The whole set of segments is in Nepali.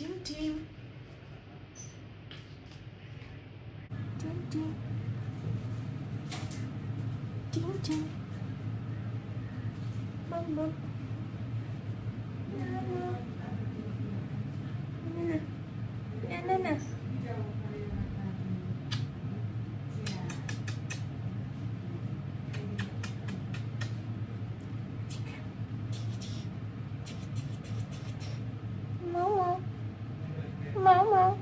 Tim Tim. Tim Tim. Tim Tim. Mama. Mama. Nana. Yeah, Nana. Mama. Mama.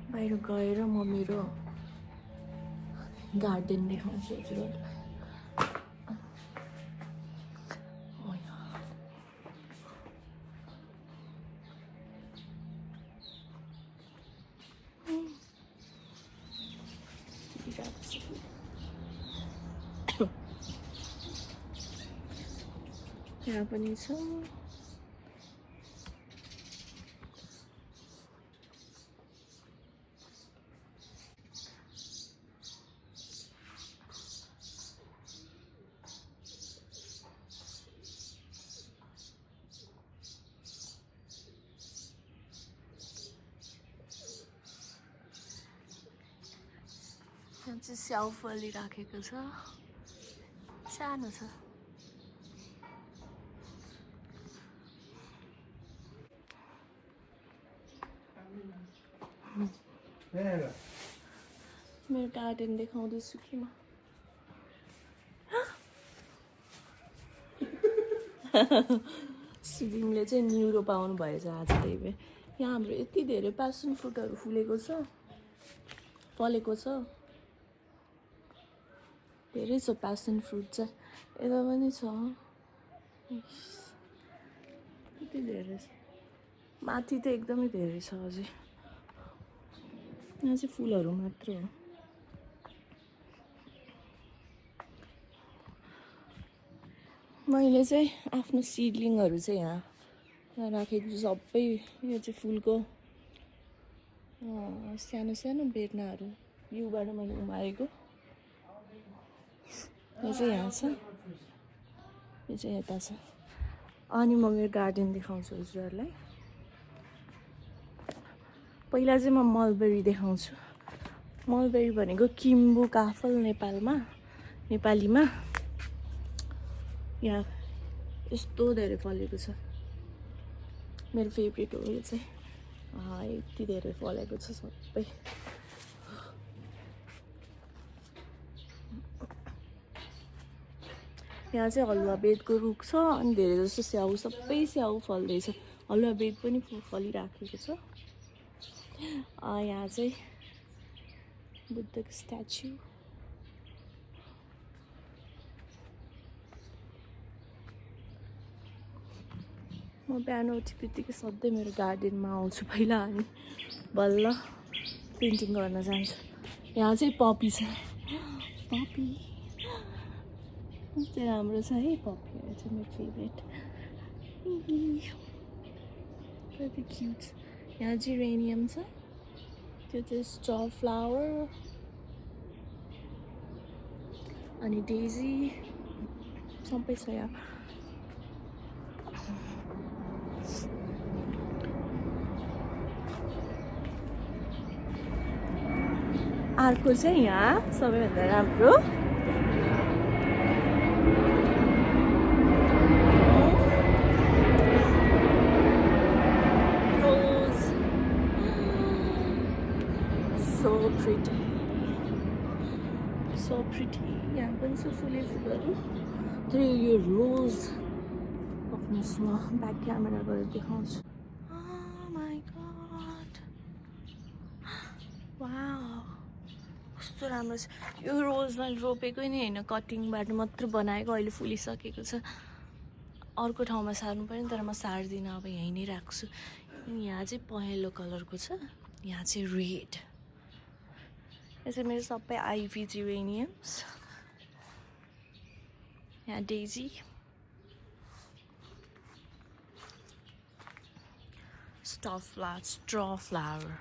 बाहिर गएर म मेरो गार्डन देखाउँछु हजुरहरूलाई यहाँ पनि छ यहाँ चाहिँ स्याउ फलिराखेको छ सानो छ मेरो गार्डन देखाउँदैछु कि म सुदिमले चाहिँ न्युरो पाउनु भएछ आज त्यही भए यहाँ हाम्रो यति धेरै प्यासन फ्रुटहरू फुलेको छ फलेको छ धेरै छ प्यासन फ्रुट चाहिँ यता पनि छ यति धेरै छ माथि त एकदमै धेरै छ अझै यहाँ चाहिँ फुलहरू मात्र हो मैले चाहिँ आफ्नो सिडलिङहरू चाहिँ यहाँ राखेको छु सबै यो चाहिँ फुलको सानो सानो बेर्नाहरू युबाट मैले उमारेको यो चाहिँ यहाँ छ यो चाहिँ यता छ अनि म मेरो गार्डन देखाउँछु हजुरहरूलाई पहिला चाहिँ म मलबेरी देखाउँछु मलबेरी भनेको किम्बु काफल नेपालीमा यहाँ यस्तो धेरै फलेको छ मेरो फेभरेट हो यो चाहिँ यति धेरै फलेको छ सबै यहाँ चाहिँ हलुवा बेतको रुख छ अनि धेरै जस्तो स्याउ सबै स्याउ फल्दैछ हलुवा बेत पनि फलिराखेको छ यहाँ चाहिँ बुद्धको स्ट्याचु म बिहान उठे बित्तिकै सधैँ मेरो गार्डनमा आउँछु पहिला अनि बल्ल पेन्टिङ गर्न जान्छु यहाँ चाहिँ पपी छ पपी कस्तो राम्रो छ है पपीहरू चाहिँ मेरो फेभरेट कति क्युट यहाँ जिरेनियम छ त्यो चाहिँ स्टार फ्लावर अनि डेजी सबै छ यहाँ अर्को चाहिँ यहाँ सबैभन्दा राम्रो रोज pretty. So pretty. यहाँ पनि छ फुलै फुलहरू. तर यो रोज आफ्नो ब्याक क्यामेरा गरेर देखाउँछु. Oh my god. Wow. कस्तो राम्रो छ. यो रोज मैले रोपेकै नै होइन, कटिङबाट मात्र बनाएको, अहिले फुलिसकेको छ. अर्को ठाउँमा सार्नु पर्यो तर म सार्दिनँ, अब यहीँ नै राख्छु. यहाँ चाहिँ पहेँलो कलरको छ, यहाँ चाहिँ रेड. यो चाहिँ मेरो सबै आइभी जेरेनियम्स. यहाँ डेजी, स्ट्र फ्लावर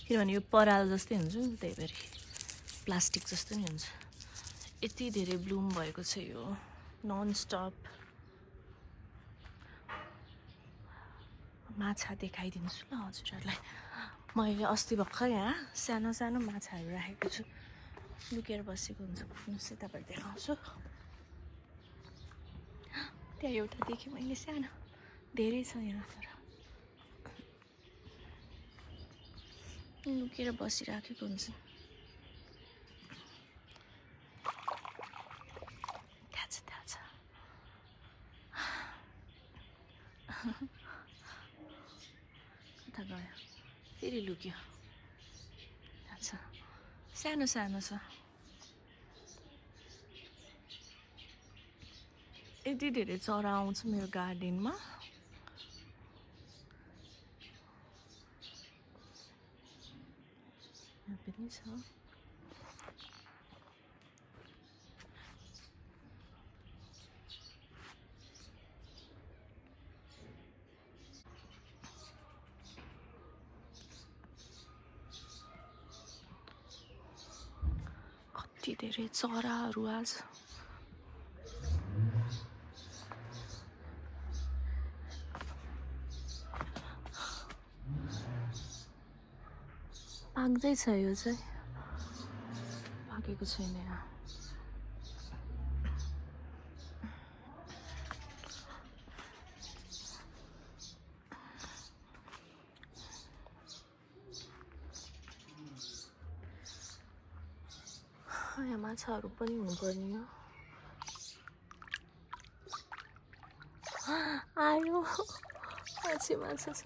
किनभने यो पराल जस्तै हुन्छ नि, त्यही भएर प्लास्टिक जस्तो नि हुन्छ. यति धेरै ब्लुम भएको छ यो नन स्टप. माछा देखाइदिन्छु ल हजुरहरूलाई. मैले अस्ति भर्खर यहाँ सानो सानो माछाहरू राखेको छु, लुकेर बसेको हुन्छ. पुग्नुहोस् यताबाट देखाउँछु. त्यहाँ एउटा देखेँ मैले सानो, धेरै छ यहाँ तर लुकेर बसिराखेको हुन्छ. त्यहाँ छ कता गयो, फेरि लुक्यो. अच्छा सानो सानो छ. यति धेरै चरा आउँछ मेरो गार्डनमा. यहाँ पनि छ. कति धेरै चराहरू आज. पाक्दैछ यो चाहिँ, पाकेको छैन यहाँ. यहाँ माछाहरू पनि हुनुपर्ने हो. आयो माछा माछा छ.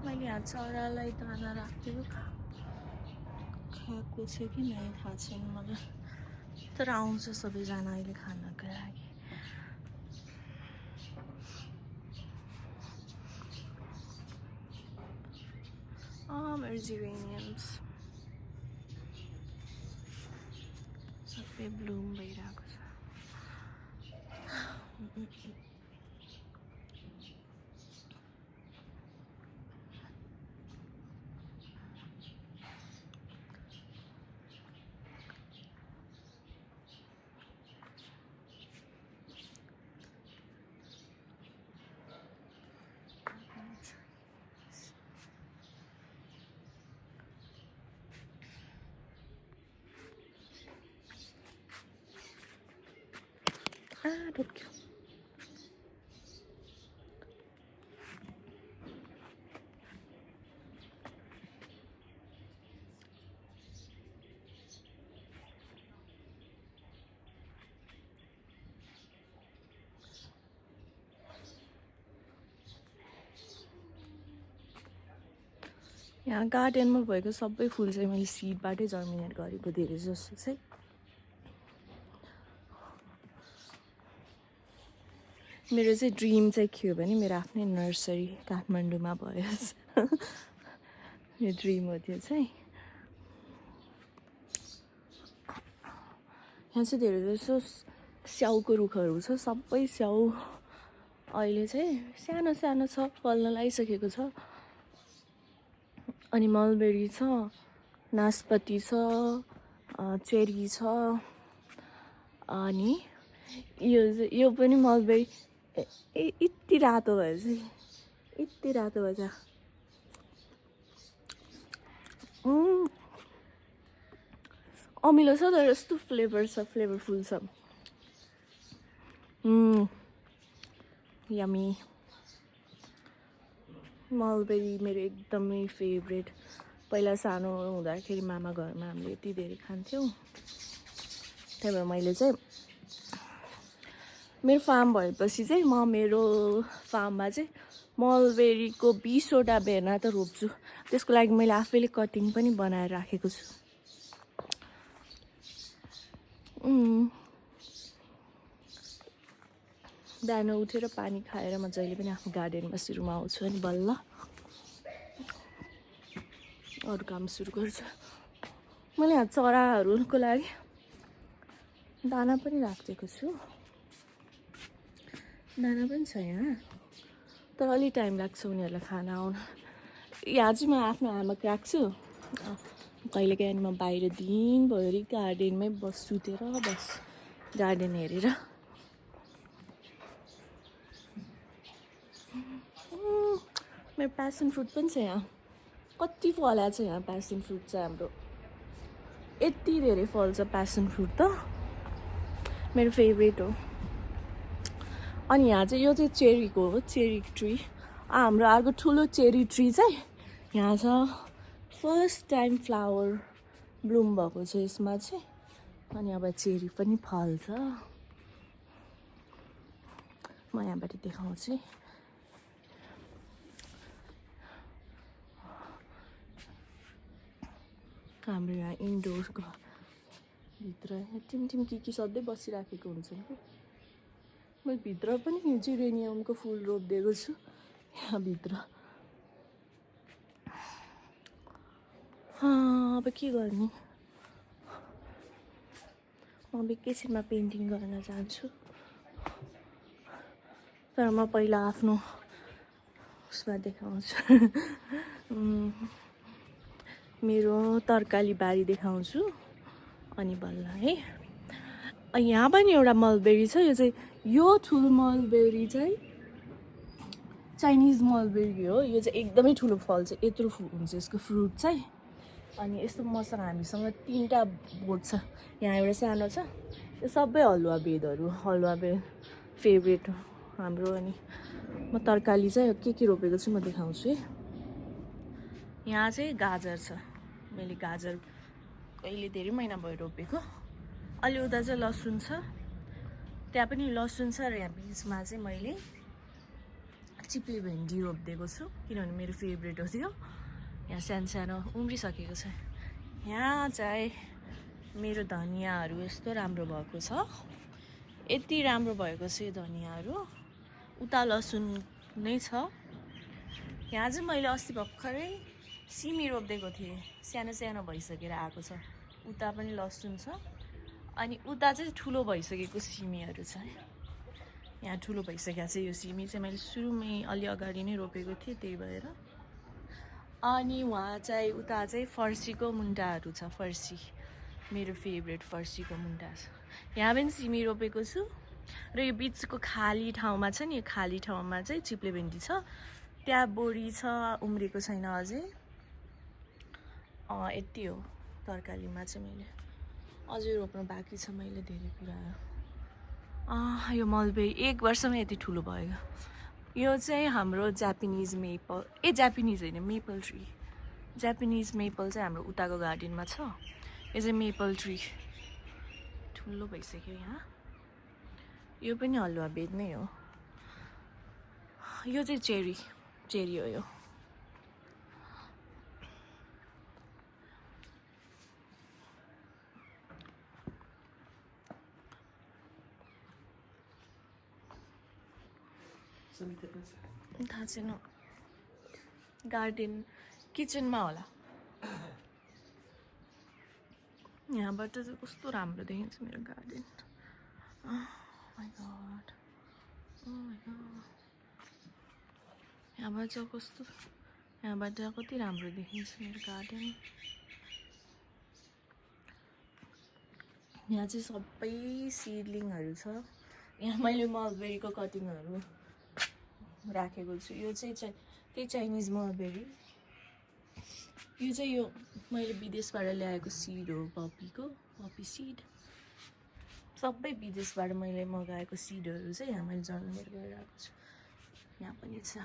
मैले यहाँ चरालाई दाना राख्दियो, खाएको छ कि नै थाहा छैन मलाई. तर आउँछ सबैजना अहिले खानको लागि. मेरो जेरेनियम्स सबै ब्लुम भइरहेको छ. रोक्यो यहाँ गार्डनमा भएको सबै फुल चाहिँ मैले सिडबाटै जर्मिनेट गरेको धेरै जस्तो चाहिँ मेरो चाहिँ ड्रिम चाहिँ के हो भने मेरो आफ्नै नर्सरी काठमाडौँमा भयो मेरो ड्रिम हो त्यो चाहिँ यहाँ चाहिँ धेरै जस्तो स्याउको रुखहरू छ सबै स्याउ अहिले चाहिँ सानो सानो छ फल्न लागिसकेको छ अनि मलबेरी छ नासपति छ चेरी छ अनि यो पनि मलबेरी यति रातो भएछ यति रातो भएछ अमिलो छ तर यस्तो फ्लेभरफुल छ यम्मी मलबेरी मेरो एकदमै फेभरेट पहिला सानो हुँदाखेरि मामा घरमा हामीले यति धेरै खान्थ्यौँ त्यही भएर मैले चाहिँ मेरो फार्म भएपछि चाहिँ म मेरो फार्ममा चाहिँ मलबेरीको 20वटा भेना त रोप्छु त्यसको लागि मैले आफैले कटिङ पनि बनाएर राखेको छु बिहान उठेर पानी खाएर म जहिले पनि आफ्नो गार्डनमा सुरुमा आउँछु अनि बल्ल अरू काम सुरु गर्छु मैले यहाँ चराहरूको लागि दाना पनि राखिदिएको छु दाना पनि छ यहाँ तर अलि टाइम लाग्छ उनीहरूलाई खाना आउन यहाँ चाहिँ म आफ्नो आमाको राख्छु कहिलेकाहीँ म बाहिर दिनभरि गार्डनमै सुतेर गार्डन हेरेर मेरो प्यासन फ्रुट पनि छ यहाँ कति फलाएको छ यहाँ प्यासन फ्रुट चाहिँ हाम्रो यति धेरै फल्छ प्यासन फ्रुट त मेरो फेभरेट हो अनि यहाँ चाहिँ यो चाहिँ चेरीको हो चेरी ट्री हाम्रो अर्को ठुलो चेरी ट्री चाहिँ यहाँ छ फर्स्ट टाइम फ्लावर ब्लुम भएको छ यसमा चाहिँ अनि अब चेरी पनि फल्छ म यहाँबाट देखाउँछु हाम्रो यहाँ इन्डोरको भित्र टिम के सधैँ बसिराखेको हुन्छ नि मैले भित्र पनि जिरेनियमको फुल रोपिदिएको छु यहाँ भित्र अब के गर्ने म भेकेसनमा पेन्टिङ गर्न जान्छु तर म पहिला आफ्नो उसमा देखाउँछु मेरो तरकारी बारी देखाउँछु अनि बल्ल है यहाँ पनि एउटा मलबेरी छ यो ठुलो मलबेरी चाहिँ चाइनिज मलबेरी हो यो चाहिँ एकदमै ठुलो फल्छ यत्रो हुन्छ यसको फ्रुट चाहिँ अनि यस्तो मसँग हामीसँग 3टा बोट छ यहाँ एउटा सानो छ यो सबै हलुवा बेदहरू हलुवा बेद फेभरेट हो हाम्रो अनि म तरकारी चाहिँ के रोपेको छु म देखाउँछु है यहाँ चाहिँ गाजर छ मैले गाजर कहिले धेरै महिना भयो रोपेको अलि उता चाहिँ लसुन छ त्यहाँ पनि लसुन छ र यहाँ बिचमा चाहिँ मैले चिप्ले भेन्डी रोपिदिएको छु किनभने मेरो फेभरेट हो त्यो यहाँ सानो सानो उम्रिसकेको छ यहाँ चाहिँ मेरो धनियाँहरू यस्तो राम्रो भएको छ यति राम्रो भएको छ यो धनियाँहरू उता लसुन नै छ यहाँ चाहिँ मैले अस्ति भर्खरै सिमी रोपिदिएको थिएँ सानो सानो भइसकेर आएको छ उता पनि लसुन छ अनि उता चाहिँ ठुलो भइसकेको सिमीहरू छ यहाँ ठुलो भइसकेको छ यो सिमी चाहिँ मैले सुरुमै अलि अगाडि नै रोपेको थिएँ त्यही भएर अनि वहाँ चाहिँ उता चाहिँ फर्सीको मुन्टाहरू छ फर्सी मेरो फेभरेट फर्सीको मुन्टा छ यहाँ पनि सिमी रोपेको छु र यो बिचको खाली ठाउँमा छ नि यो खाली ठाउँमा चाहिँ चिप्ले भेन्डी छ त्यहाँ बोडी छ उम्रेको छैन अझै यति हो तरकारीमा चाहिँ मैले अझै रोप्नु बाँकी छ मैले धेरै कुराहरू यो मलबेरी 1 वर्षमा यति ठुलो भयो यो चाहिँ हाम्रो जापानिज मेपल जापानिज होइन मेपल ट्री जापानिज मेपल चाहिँ हाम्रो उताको गार्डनमा छ यो चाहिँ मेपल ट्री ठुलो भइसक्यो यहाँ यो पनि हलुवा बेच्नै हो यो चाहिँ चेरी हो यो थाहा छैन गार्डन किचनमा होला यहाँबाट चाहिँ कस्तो राम्रो देखिन्छ मेरो गार्डन यहाँबाट चाहिँ कस्तो यहाँबाट कति राम्रो देखिन्छ मेरो गार्डन यहाँ चाहिँ सबै सिडलिङहरू छ यहाँ मैले मलबेरीको कटिङहरू राखेको छु यो चाहिँ त्यही चाइनिज मलबेरी यो चाहिँ यो मैले विदेशबाट ल्याएको सिड हो पपी सिड सबै विदेशबाट मैले मगाएको सिडहरू चाहिँ यहाँ मैले जन्मेर गइरहेको छु यहाँ पनि छ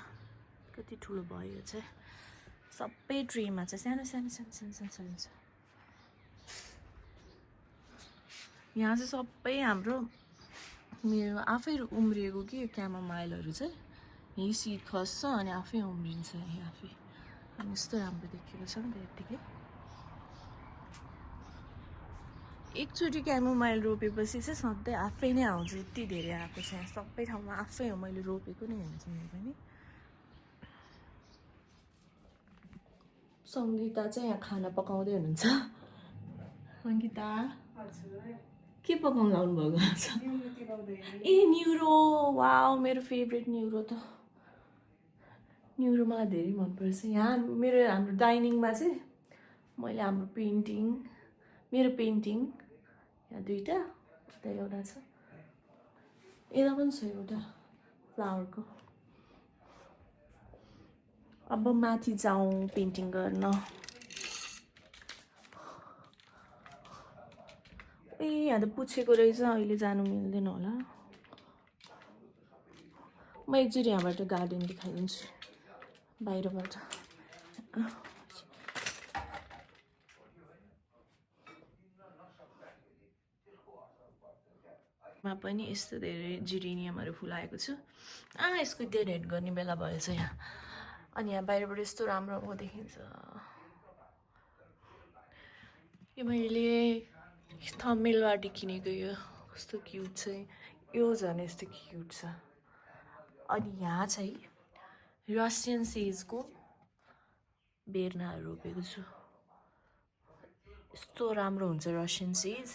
कति ठुलो भयो यो चाहिँ सबै ट्रेमा छ सानो छ यहाँ चाहिँ सबै हाम्रो मेरो आफै उम्रिएको कि क्यामोमाइलहरू चाहिँ यही सिड खस्छ अनि आफै उम्रिन्छ यही आफै अनि यस्तो राम्रो देखेको छ नि त यत्तिकै एकचोटि क्यामोमाइल रोपेपछि चाहिँ सधैँ आफै नै आउँछ यति धेरै आएको छ यहाँ सबै ठाउँमा आफै हो मैले रोपेको नै हुन्छ मैले पनि सङ्गीता चाहिँ यहाँ खाना पकाउँदै हुनुहुन्छ सङ्गीता के पकाउनु लाउनु भएको छ ए न्युरो वाउ मेरो फेभरेट न्युरो त न्युरो मलाई धेरै मनपर्छ यहाँ हाम्रो डाइनिङमा चाहिँ मैले हाम्रो मेरो पेन्टिङ यहाँ 2टा उता एउटा छ यता पनि छ एउटा फ्लावरको अब माथि जाउँ पेन्टिङ गर्न यहाँ त पुछेको रहेछ अहिले जानु मिल्दैन होला म एकचोटि यहाँबाट गार्डन देखाइदिन्छु बाहिरबाट मा पनि यस्तो धेरै जिरेनियमहरू फुलाएको छु यसको डेकोरेट गर्ने बेला भएछ यहाँ अनि यहाँ बाहिरबाट यस्तो राम्रो देखिन्छ यो मैले थम्बनेलबाट किनेको यो कस्तो क्युट चाहिँ यो झन् यस्तो क्युट छ अनि यहाँ चाहिँ रसियन सेजको बेर्नाहरू रोपेको छु यस्तो राम्रो हुन्छ रसियन सेज